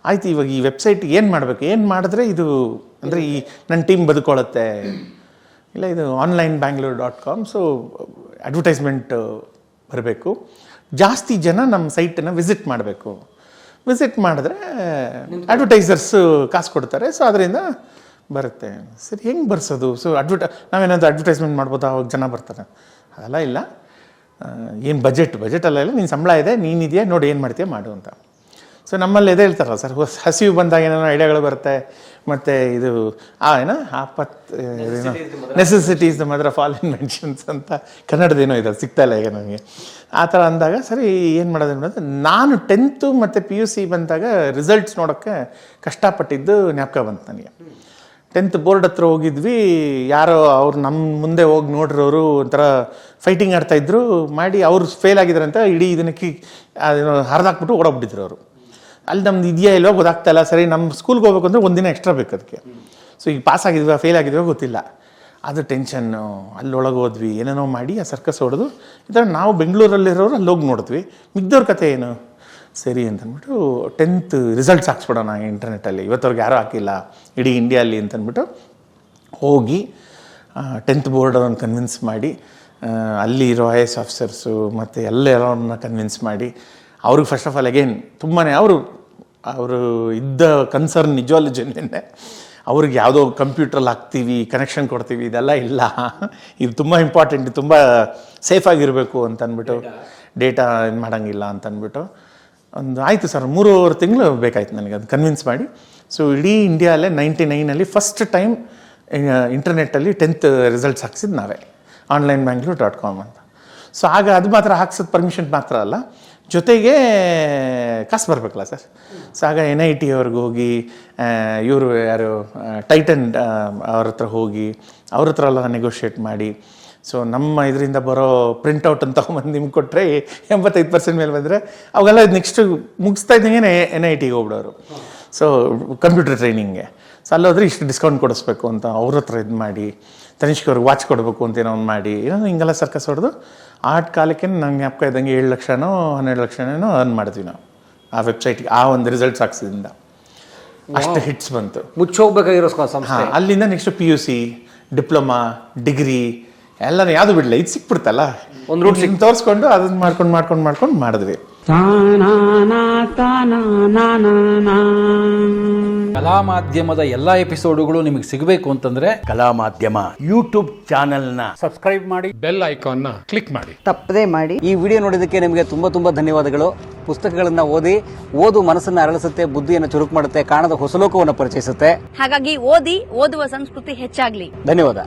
ಆಯಿತು, ಇವಾಗ ಈ ವೆಬ್ಸೈಟ್ ಏನು ಮಾಡಬೇಕು, ಏನು ಮಾಡಿದ್ರೆ ಇದು ಅಂದರೆ ಈ ನನ್ನ ಟೀಮ್ ಬದುಕೊಳ್ಳುತ್ತೆ. ಇಲ್ಲ, ಇದು onlinebangalore.com. ಸೊ ಅಡ್ವರ್ಟೈಸ್ಮೆಂಟ್ ಬರಬೇಕು, ಜಾಸ್ತಿ ಜನ ನಮ್ಮ ಸೈಟನ್ನು ವಿಸಿಟ್ ಮಾಡಬೇಕು. ವಿಸಿಟ್ ಮಾಡಿದ್ರೆ ಅಡ್ವರ್ಟೈಸರ್ಸು ಕಾಸು ಕೊಡ್ತಾರೆ. ಸೊ ಅದರಿಂದ ಬರುತ್ತೆ. ಸರಿ, ಹೆಂಗೆ ಬರ್ಸೋದು? ಸೊ ನಾವೇನಾದರೂ ಅಡ್ವರ್ಟೈಸ್ಮೆಂಟ್ ಮಾಡ್ಬೋದು, ಅವಾಗ ಜನ ಬರ್ತಾರೆ. ಅದೆಲ್ಲ ಇಲ್ಲ, ಏನು ಬಜೆಟ್ ಅಲ್ಲ, ಇಲ್ಲ, ನೀನು ಸಂಬಳ ಇದೆ, ನೀನಿದೆಯಾ ನೋಡಿ ಏನು ಮಾಡ್ತೀಯ ಮಾಡು ಅಂತ. ಸೊ ನಮ್ಮಲ್ಲಿ ಎದೆ ಹೇಳ್ತಾರಲ್ಲ ಸರ್, ಹಸಿವು ಬಂದಾಗ ಏನೇನೋ ಐಡಿಯಾಗಳು ಬರುತ್ತೆ. ಮತ್ತು ಇದು necessity is the mother of all inventions ಅಂತ ಕನ್ನಡದೇನೋ ಇದೆ, ಸಿಗ್ತಾಯಿಲ್ಲ ಈಗ ನನಗೆ. ಆ ಥರ ಅಂದಾಗ ಸರಿ ಏನು ಮಾಡೋದು ಅನ್ನೋದು. ನಾನು 10th ಮತ್ತು PUC ಬಂದಾಗ ರಿಸಲ್ಟ್ಸ್ ನೋಡೋಕ್ಕೆ ಕಷ್ಟಪಟ್ಟಿದ್ದು ಜ್ಞಾಪಕ ಬಂತು ನನಗೆ. 10th ಬೋರ್ಡ್ ಹತ್ರ ಹೋಗಿದ್ವಿ, ಯಾರೋ ಅವ್ರು ನಮ್ಮ ಮುಂದೆ ಹೋಗಿ ನೋಡ್ರವರು ಒಂಥರ ಫೈಟಿಂಗ್ ಆಡ್ತಾಯಿದ್ರು ಮಾಡಿ, ಅವ್ರು ಫೇಲ್ ಆಗಿದ್ದಾರೆ ಅಂತ ಇಡೀ ಇದಕ್ಕೆ ಹರಿದಾಕ್ಬಿಟ್ಟು ಓಡೋಗ್ಬಿಟ್ಟಿದ್ರು ಅವರು. ಅಲ್ಲಿ ನಮ್ದು ಇದೆಯಾ ಇಲ್ವೋ ಗೊತ್ತಾಗ್ತಾಯಿಲ್ಲ. ಸರಿ, ನಮ್ಮ ಸ್ಕೂಲ್ಗೆ ಹೋಗ್ಬೇಕು ಅಂದರೆ 1 ದಿನ ಎಕ್ಸ್ಟ್ರಾ ಬೇಕು ಅದಕ್ಕೆ. ಸೊ ಈಗ ಪಾಸ್ ಆಗಿದ್ವಾ ಫೇಲ್ ಆಗಿದ್ವಾ ಗೊತ್ತಿಲ್ಲ, ಅದು ಟೆನ್ಷನ್ನು. ಅಲ್ಲೊಳಗೆ ಹೋದ್ವಿ, ಏನೇನೋ ಮಾಡಿ ಆ ಸರ್ಕಸ್ ಹೊಡೆದು ಈ ಥರ ನಾವು ಬೆಂಗಳೂರಲ್ಲಿರೋರು ಅಲ್ಲಿ ಹೋಗಿ ನೋಡಿದ್ವಿ. ಮಿಗ್ದವ್ರ ಕತೆ ಏನು ಸರಿ ಅಂತಂದ್ಬಿಟ್ಟು 10th ರಿಸಲ್ಟ್ಸ್ ಹಾಕ್ಸ್ಬಿಡೋಣ ಇಂಟರ್ನೆಟ್ಟಲ್ಲಿ, ಇವತ್ತವ್ರಿಗೆ ಯಾರೂ ಹಾಕಿಲ್ಲ ಇಡೀ ಇಂಡಿಯಲ್ಲಿ ಅಂತಂದ್ಬಿಟ್ಟು ಹೋಗಿ 10th ಬೋರ್ಡನ್ನು ಕನ್ವಿನ್ಸ್ ಮಾಡಿ, ಅಲ್ಲಿ ಇರೋ IAS ಆಫೀಸರ್ಸು ಮತ್ತು ಎಲ್ಲರನ್ನ ಕನ್ವಿನ್ಸ್ ಮಾಡಿ, ಅವ್ರಿಗೆ ಫಸ್ಟ್ ಆಫ್ ಆಲ್ ಅಗೇನ್ ತುಂಬಾ ಅವರು ಇದ್ದ ಕನ್ಸರ್ನ್ ನಿಜವಾಗ್ಲೂ ಜನ್ಯನ್ನೇ. ಅವ್ರಿಗೆ ಯಾವುದೋ ಕಂಪ್ಯೂಟ್ರಲ್ಲಿ ಹಾಕ್ತೀವಿ, ಕನೆಕ್ಷನ್ ಕೊಡ್ತೀವಿ, ಇದೆಲ್ಲ ಇಲ್ಲ, ಇದು ತುಂಬ ಇಂಪಾರ್ಟೆಂಟ್, ತುಂಬ ಸೇಫಾಗಿರಬೇಕು ಅಂತಂದ್ಬಿಟ್ಟು, ಡೇಟಾ ಇದು ಮಾಡೋಂಗಿಲ್ಲ ಅಂತಂದ್ಬಿಟ್ಟು ಒಂದು ಆಯಿತು ಸರ್. 3.5 ತಿಂಗಳು ಬೇಕಾಯ್ತು ನನಗೆ ಅದು ಕನ್ವಿನ್ಸ್ ಮಾಡಿ. ಸೊ ಇಡೀ ಇಂಡಿಯಾಲ್ಲೇ 99ನಲ್ಲಿ ಫಸ್ಟ್ ಟೈಮ್ ಇಂಟರ್ನೆಟ್ಟಲ್ಲಿ 10th ರಿಸಲ್ಟ್ಸ್ ಹಾಕ್ಸಿದ್ದು ನಾವೇ, onlinebangalore.com ಅಂತ. ಸೊ ಆಗ ಅದು ಮಾತ್ರ ಹಾಕ್ಸೋದು ಪರ್ಮಿಷನ್ ಮಾತ್ರ ಅಲ್ಲ, ಜೊತೆಗೆ ಕಾಸು ಬರಬೇಕಲ್ಲ ಸರ್. ಸೊ ಆಗ NIT ಅವ್ರಿಗೆ ಹೋಗಿ, ಇವರು ಯಾರು ಟೈಟನ್ ಅವ್ರ ಹತ್ರ ಹೋಗಿ ಅವ್ರ ಹತ್ರ ಎಲ್ಲ ನೆಗೋಷಿಯೇಟ್ ಮಾಡಿ, ಸೊ ನಮ್ಮ ಇದರಿಂದ ಬರೋ ಪ್ರಿಂಟೌಟ್ ಅಂತ ತೊಗೊಂಬಂದು ನಿಮ್ಗೆ ಕೊಟ್ಟರೆ 85% ಮೇಲೆ ಬಂದರೆ ಅವಾಗೆಲ್ಲ ನೆಕ್ಸ್ಟು ಮುಗಿಸ್ತಾ ಇದ್ದಂಗೆ NITಗೆ ಹೋಗ್ಬಿಡೋರು. ಸೊ ಕಂಪ್ಯೂಟರ್ ಟ್ರೈನಿಂಗ್ಗೆ. ಸೊ ಅಲ್ಲೋದ್ರೆ ಇಷ್ಟು ಡಿಸ್ಕೌಂಟ್ ಕೊಡಿಸ್ಬೇಕು ಅಂತ ಅವ್ರ ಹತ್ರ ಇದು ಮಾಡಿ, ತನಿಷ್ಕ್ ಅವ್ರಿಗೆ ವಾಚ್ ಕೊಡಬೇಕು ಅಂತ ಏನೋ ಒಂದು ಮಾಡಿ, ಏನೋ ಹಿಂಗೆಲ್ಲ ಸರ್ಕಸ್ ಹೊಡೆದು ಆಟ ಕಾಲಕ್ಕೆ ನಂಗೆ ಜ್ಞಾಪಕ ಇದ್ದಂಗೆ 7 ಲಕ್ಷನೋ 12 ಲಕ್ಷನೋ ಅರ್ನ್ ಮಾಡಿದ್ವಿ ನಾವು ಆ ವೆಬ್ಸೈಟ್ಗೆ, ಆ ಒಂದು ರಿಸಲ್ಟ್ಸ್ ಹಾಕ್ಸಿದಿಂದ. ಅಷ್ಟು ಹಿಟ್ಸ್ ಬಂತು. ಮುಚ್ಚೋಗ್ಬೇಕಾಗಿರೋ ಸಂಸ್ಥೆ. ಅಲ್ಲಿಂದ ನೆಕ್ಸ್ಟ್ PUC, ಡಿಪ್ಲೊಮಾ, ಡಿಗ್ರಿ ಎಲ್ಲನೂ ಯಾವುದು ಬಿಡಲ್ಲ, ಇದು ಸಿಕ್ಬಿಡ್ತಲ್ಲ, ಒಂದು ರೂಟ್ ತೋರಿಸ್ಕೊಂಡು ಅದನ್ನ ಮಾಡ್ಕೊಂಡು ಮಾಡಿದ್ವಿ. ಕಲಾ ಮಾಧ್ಯಮದ ಎಲ್ಲಾ ಎಪಿಸೋಡುಗಳು ನಿಮಗೆ ಸಿಗಬೇಕು ಅಂತಂದ್ರೆ ಕಲಾ ಮಾಧ್ಯಮ ಯೂಟ್ಯೂಬ್ ಚಾನೆಲ್ನ ಸಬ್ಸ್ಕ್ರೈಬ್ ಮಾಡಿ, ಬೆಲ್ ಐಕಾನ್ನ ಕ್ಲಿಕ್ ಮಾಡಿ. ತಪ್ಪದೇ ಮಾಡಿ. ಈ ವಿಡಿಯೋ ನೋಡಿದ್ದಕ್ಕೆ ನಿಮಗೆ ತುಂಬಾ ಧನ್ಯವಾದಗಳು. ಪುಸ್ತಕಗಳನ್ನ ಓದು ಮನಸ್ಸನ್ನ ಅರಳಿಸುತ್ತೆ, ಬುದ್ಧಿಯನ್ನು ಚುರುಕು ಮಾಡುತ್ತೆ, ಕಾಣದ ಹೊಸ ಲೋಕವನ್ನು ಪರಿಚಯಿಸುತ್ತೆ. ಹಾಗಾಗಿ ಓದುವ ಸಂಸ್ಕೃತಿ ಹೆಚ್ಚಾಗ್ಲಿ. ಧನ್ಯವಾದ.